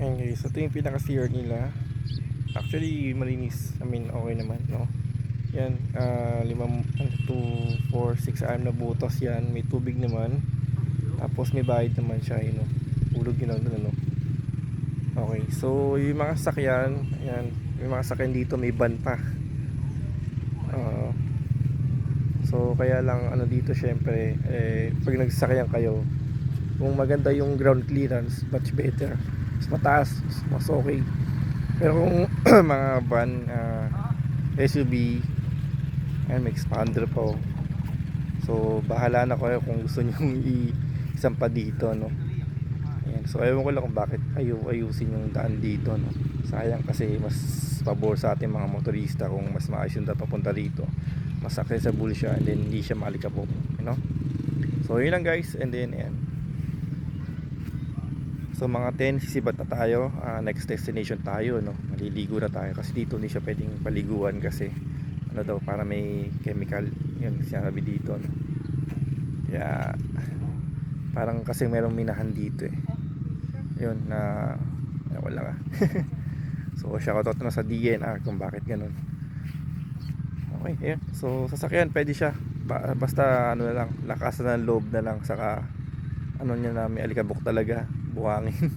Ayan guys, ito yung pinaka CR nila. Actually malinis, I mean okay naman, no? Yan, 2, 4, 6, 6 na butas yan. May tubig naman. Tapos may bayad naman siya, yun, no? Ulog yun, no? Okay, so yung mga sakyan, ayan, yung mga sakyan dito may ban pa. Ah, so kaya lang ano dito syempre, pag nagsasakyan kayo, kung maganda yung ground clearance, much better. Mas mataas, mas okay. Pero kung mga van, SUV, ayan, may expander pa, oh. So bahala na kayo kung gusto nyo isampa dito, no? Ayan. So ewan ko lang kung bakit ayusin yung daan dito, no? Sayang kasi mas pabor sa ating mga motorista kung mas maayos yung daan papunta dito, mas accessible siya, and then hindi siya maalikabok, you know? So yun lang guys, and then ayan. So mga 10 sisibat na tayo, next destination tayo, no? Maliligo na tayo kasi dito hindi siya pwedeng paliguan kasi ano daw, para may chemical, yun sinabi dito, no? Kaya parang kasi merong minahan dito, yun na wala. So shoutout na sa DNR kung bakit ganun. Okay, yeah. So sasakyan pwede siya, basta ano na lang, lakas na ng loob na lang, saka ano niya na may alikabok talaga, buhangin.